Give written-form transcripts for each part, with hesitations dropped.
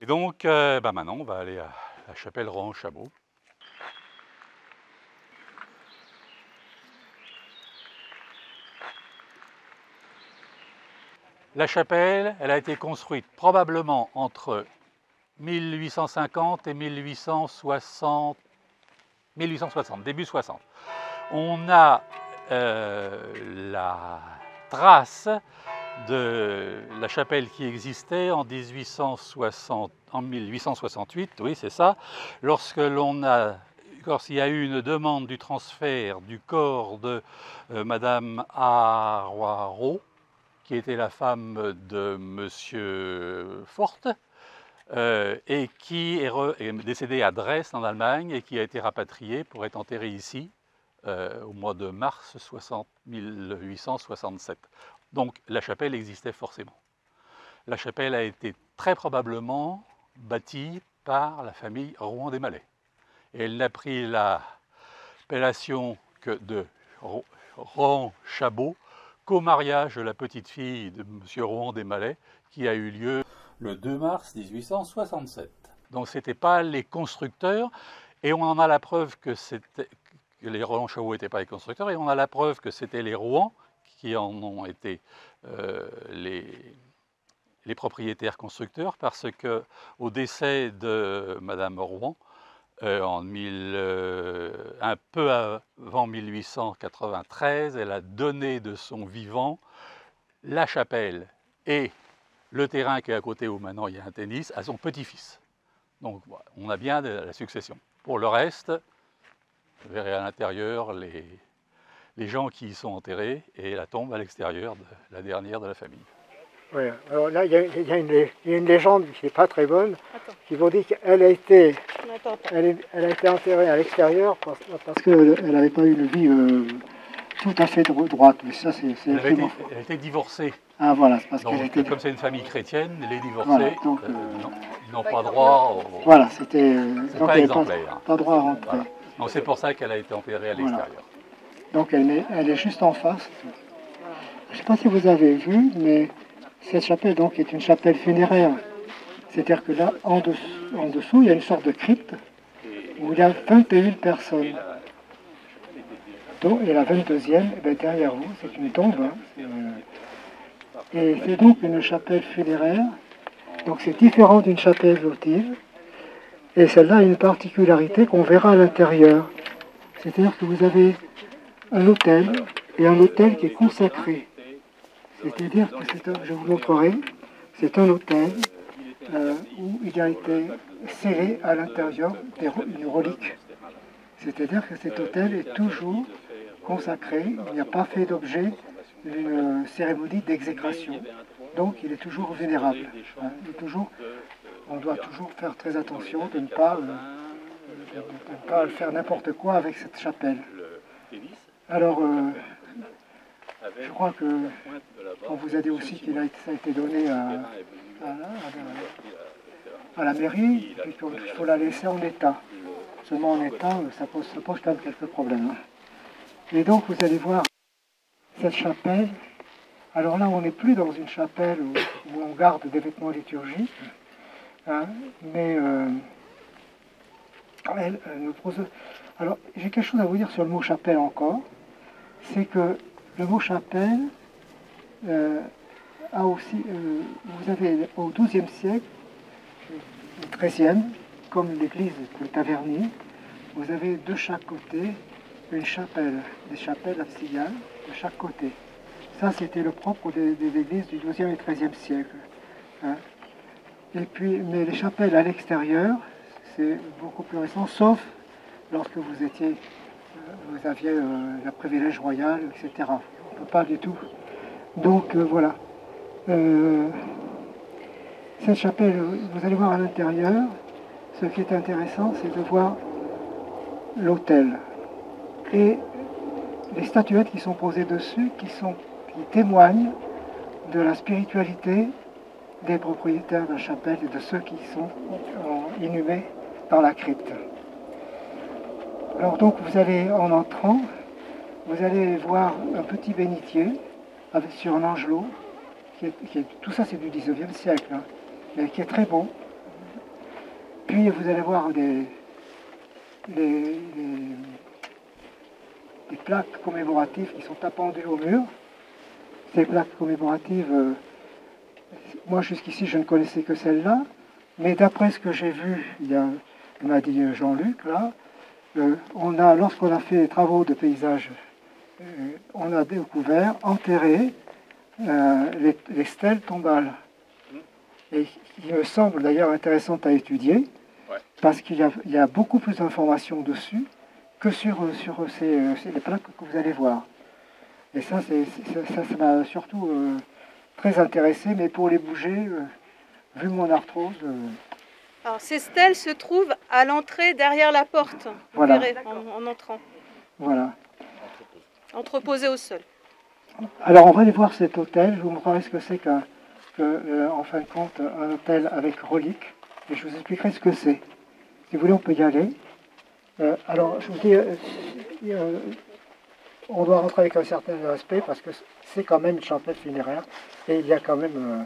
Et donc, maintenant, on va aller à la chapelle Rohan-Chabot. La chapelle, elle a été construite probablement entre 1850 et 1860, début 60. On a la trace de la chapelle qui existait en 1868, oui c'est ça, lorsqu'il y a eu une demande du transfert du corps de Madame Arroiro, qui était la femme de Monsieur Forte, et qui est décédée à Dresde en Allemagne et qui a été rapatriée pour être enterrée ici au mois de mars 1867. Donc la chapelle existait forcément. La chapelle a été très probablement bâtie par la famille Rohan des Malais. Et elle n'a pris l'appellation que de Rohan-Chabot qu'au mariage de la petite fille de M. Rohan des Malais qui a eu lieu le 2 mars 1867. Donc ce n'étaient pas les constructeurs, et on en a la preuve que les Rohan-Chabot n'étaient pas les constructeurs, et on a la preuve que c'était les Rohan qui en ont été les propriétaires constructeurs, parce qu'au décès de Madame Rohan, un peu avant 1893, elle a donné de son vivant la chapelle et le terrain qui est à côté où maintenant il y a un tennis à son petit-fils. Donc on a bien de la succession. Pour le reste, vous verrez à l'intérieur les gens qui y sont enterrés et la tombe à l'extérieur de la dernière de la famille. Oui, alors là, il y a une légende qui n'est pas très bonne, qui vous dit qu'elle a été enterrée à l'extérieur parce qu'elle n'avait pas eu une vie tout à fait droite. Mais ça, elle a été divorcée. Ah voilà, c'est parce donc, qu'elle était... Comme c'est une famille chrétienne, les divorcés voilà, n'ont pas droit au... Voilà, c'était... c'est pas exemplaire. Pas droit à rentrer. Voilà. Donc c'est pour ça qu'elle a été enterrée à l'extérieur. Voilà. Donc elle est juste en face. Je ne sais pas si vous avez vu, mais cette chapelle donc est une chapelle funéraire. C'est-à-dire que là, en dessous, il y a une sorte de crypte où il y a 21 personnes. Et la 22e, derrière vous, c'est une tombe. Et c'est donc une chapelle funéraire. Donc c'est différent d'une chapelle votive. Et celle-là a une particularité qu'on verra à l'intérieur. C'est-à-dire que vous avez un autel, et un autel qui est consacré. C'est-à-dire que je vous montrerai, c'est un autel où il a été scellé à l'intérieur une relique. C'est-à-dire que cet autel est toujours consacré, il n'y a pas fait d'objet d'une cérémonie d'exécration. Donc il est toujours vénérable. On doit toujours faire très attention de ne pas faire n'importe quoi avec cette chapelle. Alors, je crois qu'on vous a dit aussi qu'il a été donné à la mairie, et qu'il faut la laisser en état. Seulement en état, ça pose quand même quelques problèmes. Et donc, vous allez voir cette chapelle. Alors là, on n'est plus dans une chapelle où on garde des vêtements liturgiques, hein, mais elle nous pose... Alors, j'ai quelque chose à vous dire sur le mot chapelle encore. C'est que le mot chapelle a aussi... vous avez au XIIe siècle, au XIIIe, comme l'église de Taverny, vous avez de chaque côté une chapelle, des chapelles absidales de chaque côté. Ça, c'était le propre des églises du XIIe et XIIIe siècle. Hein. Et puis, mais les chapelles à l'extérieur, c'est beaucoup plus récent, sauf lorsque vous aviez le privilège royal, etc. On ne peut pas du tout. Donc, voilà. Cette chapelle, vous allez voir à l'intérieur, ce qui est intéressant, c'est de voir l'autel. Et les statuettes qui sont posées dessus, qui témoignent de la spiritualité des propriétaires de la chapelle et de ceux qui sont inhumés dans la crypte. Alors donc vous allez, en entrant, vous allez voir un petit bénitier sur un angelot, tout ça c'est du XIXe siècle, hein, mais qui est très beau, Puis vous allez voir des plaques commémoratives qui sont appendues au mur. Ces plaques commémoratives, moi jusqu'ici je ne connaissais que celle-là, mais d'après ce que j'ai vu, il m'a dit Jean-Luc là, lorsqu'on a fait les travaux de paysage, on a découvert, enterré les stèles tombales. Et qui me semble d'ailleurs intéressante à étudier, parce qu'il y a beaucoup plus d'informations dessus que sur les plaques que vous allez voir. Et ça m'a surtout très intéressé, mais pour les bouger, vu mon arthrose... Alors ces stèles se trouvent à l'entrée derrière la porte, vous verrez en entrant. Voilà. Entreposées au sol. Alors on va aller voir cet hôtel, je vous montrerai ce que c'est en fin de compte un hôtel avec relique, et je vous expliquerai ce que c'est. Si vous voulez, on peut y aller. Alors je vous dis, on doit rentrer avec un certain respect parce que c'est quand même une chapelle funéraire et il y a quand même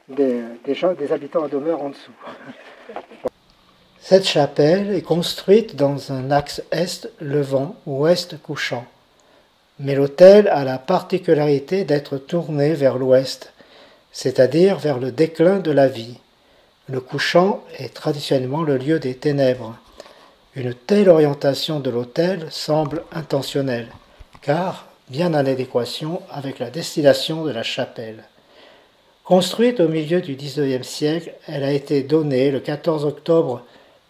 des habitants en demeure en dessous. Cette chapelle est construite dans un axe est-levant ou est-couchant. Mais l'autel a la particularité d'être tourné vers l'ouest, c'est-à-dire vers le déclin de la vie. Le couchant est traditionnellement le lieu des ténèbres. Une telle orientation de l'autel semble intentionnelle, car bien en adéquation avec la destination de la chapelle. Construite au milieu du XIXe siècle, elle a été donnée le 14 octobre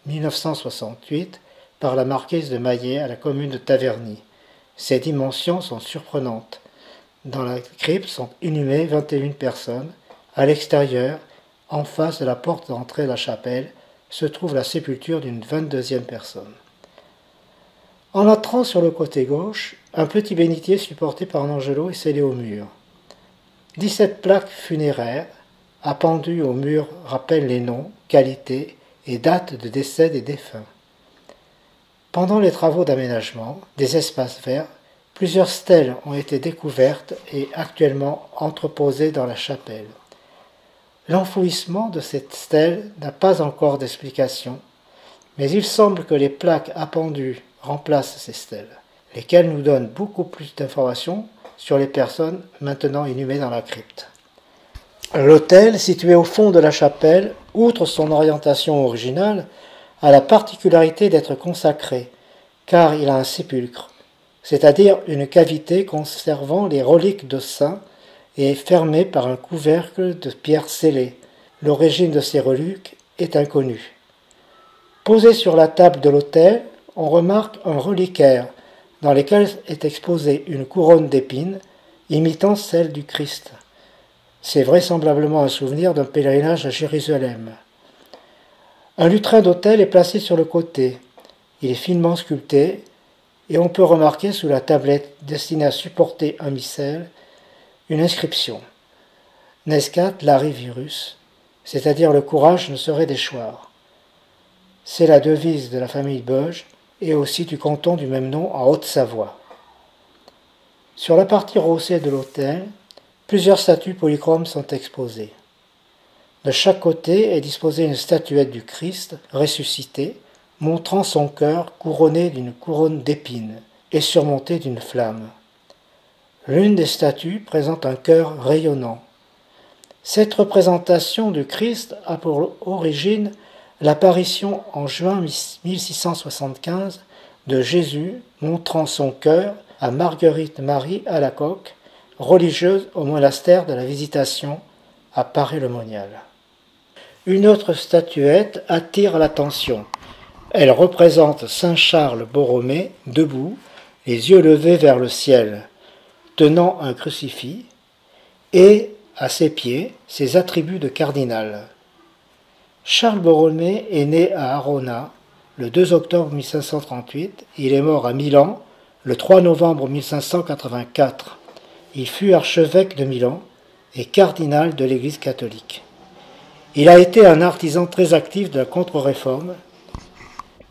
1968 par la marquise de Maillet à la commune de Taverny. Ses dimensions sont surprenantes. Dans la crypte sont inhumées 21 personnes. À l'extérieur, en face de la porte d'entrée de la chapelle, se trouve la sépulture d'une 22e personne. En entrant sur le côté gauche, un petit bénitier supporté par un angelot est scellé au mur. 17 plaques funéraires appendues au mur rappellent les noms, qualités et dates de décès des défunts. Pendant les travaux d'aménagement des espaces verts, plusieurs stèles ont été découvertes et actuellement entreposées dans la chapelle. L'enfouissement de cette stèle n'a pas encore d'explication, mais il semble que les plaques appendues remplacent ces stèles, lesquelles nous donnent beaucoup plus d'informations sur les personnes maintenant inhumées dans la crypte. L'autel, situé au fond de la chapelle, outre son orientation originale, a la particularité d'être consacré, car il a un sépulcre, c'est-à-dire une cavité conservant les reliques de saints et fermée par un couvercle de pierre scellée. L'origine de ces reliques est inconnue. Posé sur la table de l'autel, on remarque un reliquaire dans lequel est exposée une couronne d'épines imitant celle du Christ. C'est vraisemblablement un souvenir d'un pèlerinage à Jérusalem. Un lutrin d'autel est placé sur le côté. Il est finement sculpté et on peut remarquer sous la tablette destinée à supporter un missel une inscription « Nescat lari virus », c'est-à-dire le courage ne saurait déchoir. C'est la devise de la famille Beuge et aussi du canton du même nom en Haute-Savoie. Sur la partie rehaussée de l'autel, plusieurs statues polychromes sont exposées. De chaque côté est disposée une statuette du Christ ressuscité, montrant son cœur couronné d'une couronne d'épines et surmonté d'une flamme. L'une des statues présente un cœur rayonnant. Cette représentation du Christ a pour origine l'apparition en juin 1675 de Jésus montrant son cœur à Marguerite Marie Alacoque, religieuse au monastère de la Visitation à Paray-le-Monial. Une autre statuette attire l'attention. Elle représente Saint Charles Borromée debout, les yeux levés vers le ciel, tenant un crucifix, et à ses pieds ses attributs de cardinal. Charles Borromée est né à Arona le 2 octobre 1538. Il est mort à Milan le 3 novembre 1584. Il fut archevêque de Milan et cardinal de l'Église catholique. Il a été un artisan très actif de la contre-réforme.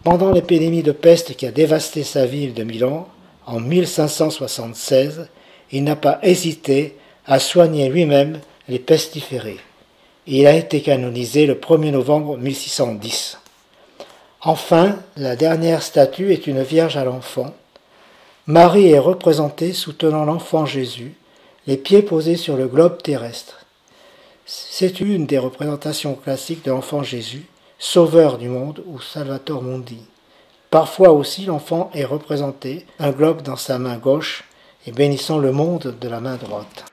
Pendant l'épidémie de peste qui a dévasté sa ville de Milan en 1576, il n'a pas hésité à soigner lui-même les pestiférés. Il a été canonisé le 1er novembre 1610. Enfin, la dernière statue est une Vierge à l'enfant. Marie est représentée soutenant l'enfant Jésus, les pieds posés sur le globe terrestre. C'est une des représentations classiques de l'enfant Jésus, sauveur du monde ou Salvator Mundi. Parfois aussi, l'enfant est représenté, un globe dans sa main gauche et bénissant le monde de la main droite.